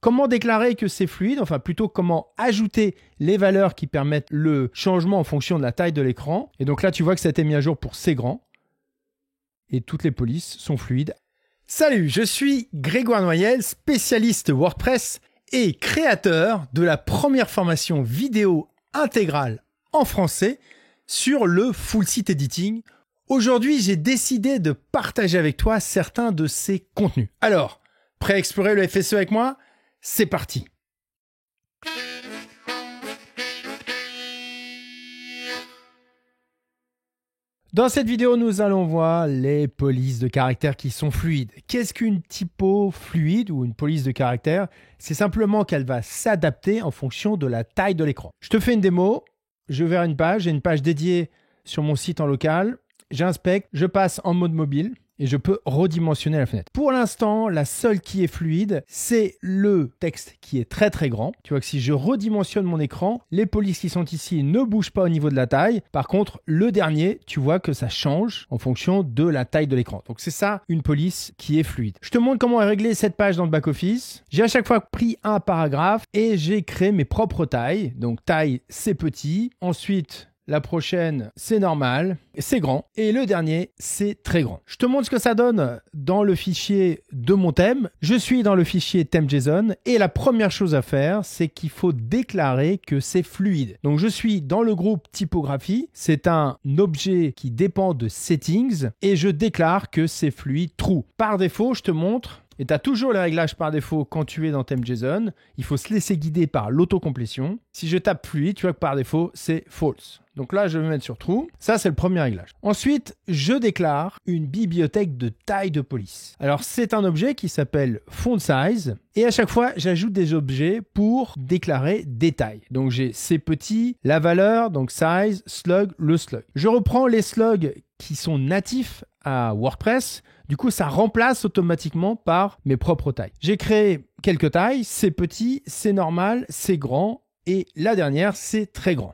Comment déclarer que c'est fluide? Enfin, plutôt comment ajouter les valeurs qui permettent le changement en fonction de la taille de l'écran. Et donc là, tu vois que ça a été mis à jour pour C'est grand. Et toutes les polices sont fluides. Salut, je suis Grégoire Noyel, spécialiste WordPress et créateur de la première formation vidéo intégrale en français sur le full site editing. Aujourd'hui, j'ai décidé de partager avec toi certains de ces contenus. Alors, prêt à explorer le FSE avec moi? C'est parti! Dans cette vidéo, nous allons voir les polices de caractères qui sont fluides. Qu'est-ce qu'une typo fluide ou une police de caractère? C'est simplement qu'elle va s'adapter en fonction de la taille de l'écran. Je te fais une démo, je vais vers une page, j'ai une page dédiée sur mon site en local, j'inspecte, je passe en mode mobile et je peux redimensionner la fenêtre. Pour l'instant, la seule qui est fluide, c'est le texte qui est très très grand. Tu vois que si je redimensionne mon écran, les polices qui sont ici ne bougent pas au niveau de la taille. Par contre, le dernier, tu vois que ça change en fonction de la taille de l'écran. Donc c'est ça une police qui est fluide. Je te montre comment régler cette page dans le back-office. J'ai à chaque fois pris un paragraphe et j'ai créé mes propres tailles. Donc taille, c'est petit. Ensuite, la prochaine, c'est normal, c'est grand. Et le dernier, c'est très grand. Je te montre ce que ça donne dans le fichier de mon thème. Je suis dans le fichier theme.json et la première chose à faire, c'est qu'il faut déclarer que c'est fluide. Donc, je suis dans le groupe typographie. C'est un objet qui dépend de settings et je déclare que c'est fluide true. Par défaut, je te montre. Et tu as toujours les réglages par défaut quand tu es dans theme.json. Il faut se laisser guider par l'autocomplétion. Si je tape fluide, tu vois que par défaut, c'est false. Donc là, je vais me mettre sur true. Ça, c'est le premier réglage. Ensuite, je déclare une bibliothèque de taille de police. Alors, c'est un objet qui s'appelle font size. Et à chaque fois, j'ajoute des objets pour déclarer des tailles. Donc, j'ai c'est petit, la valeur, donc size, slug, le slug. Je reprends les slugs qui sont natifs à WordPress. Du coup, ça remplace automatiquement par mes propres tailles. J'ai créé quelques tailles. C'est petit, c'est normal, c'est grand. Et la dernière, c'est très grand.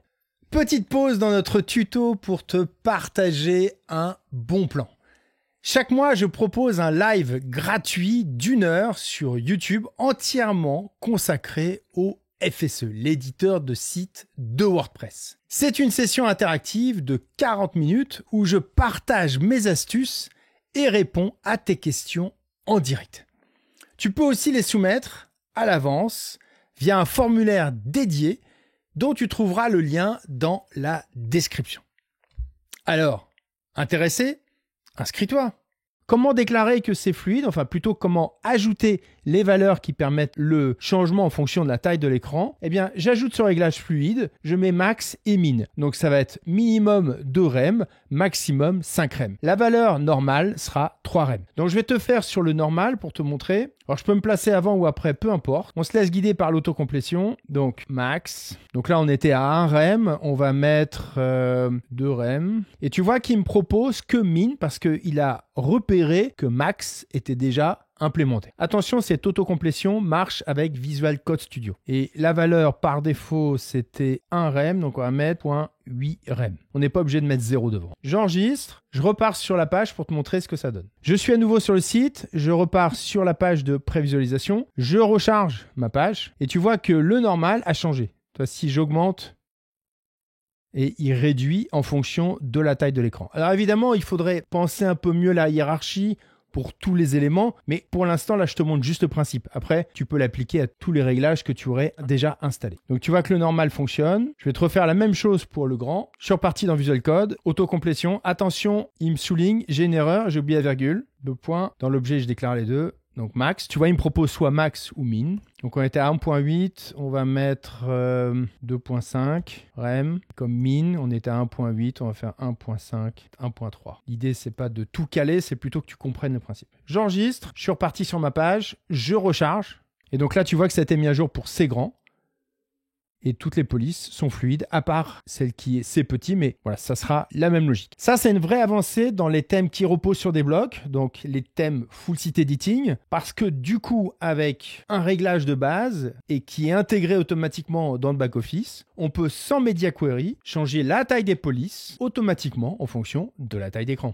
Petite pause dans notre tuto pour te partager un bon plan. Chaque mois, je propose un live gratuit d'1 heure sur YouTube entièrement consacré au FSE, l'éditeur de site de WordPress. C'est une session interactive de 40 minutes où je partage mes astuces et réponds à tes questions en direct. Tu peux aussi les soumettre à l'avance via un formulaire dédié dont tu trouveras le lien dans la description. Alors, intéressé? Inscris-toi! Comment déclarer que c'est fluide? Enfin, plutôt comment ajouter les valeurs qui permettent le changement en fonction de la taille de l'écran? Eh bien, j'ajoute ce réglage fluide, je mets max et min. Donc, ça va être minimum 2 rem, maximum 5 rem. La valeur normale sera 3 rem. Donc, je vais te faire sur le normal pour te montrer. Alors, je peux me placer avant ou après, peu importe. On se laisse guider par l'autocomplétion. Donc, max. Donc là, on était à 1 rem. On va mettre 2 rem. Et tu vois qu'il me propose que min parce qu'il a repéré que max était déjà implémenté. Attention, cette autocomplétion marche avec Visual Code Studio. Et la valeur par défaut, c'était 1 rem. Donc, on va mettre 0.8 rem. On n'est pas obligé de mettre 0 devant. J'enregistre. Je repars sur la page pour te montrer ce que ça donne. Je suis à nouveau sur le site. Je repars sur la page de prévisualisation. Je recharge ma page. Et tu vois que le normal a changé. Toi, si j'augmente, et il réduit en fonction de la taille de l'écran. Alors évidemment, il faudrait penser un peu mieux la hiérarchie pour tous les éléments, mais pour l'instant, là, je te montre juste le principe. Après, tu peux l'appliquer à tous les réglages que tu aurais déjà installés. Donc, tu vois que le normal fonctionne. Je vais te refaire la même chose pour le grand. Je suis reparti dans Visual Code, autocomplétion. Attention, il me souligne, j'ai une erreur, j'ai oublié la virgule. 2 points. Dans l'objet, je déclare les deux. Donc max, tu vois, il me propose soit max ou min. Donc on était à 1.8, on va mettre 2.5 rem. Comme min, on était à 1.8, on va faire 1.5, 1.3. L'idée, c'est pas de tout caler, c'est plutôt que tu comprennes le principe. J'enregistre, je suis reparti sur ma page, je recharge. Et donc là, tu vois que ça a été mis à jour pour C'est grand. Et toutes les polices sont fluides, à part celle qui est c'est petit, mais voilà, ça sera la même logique. Ça, c'est une vraie avancée dans les thèmes qui reposent sur des blocs, donc les thèmes full site editing, parce que du coup, avec un réglage de base et qui est intégré automatiquement dans le back-office, on peut sans media query changer la taille des polices automatiquement en fonction de la taille d'écran.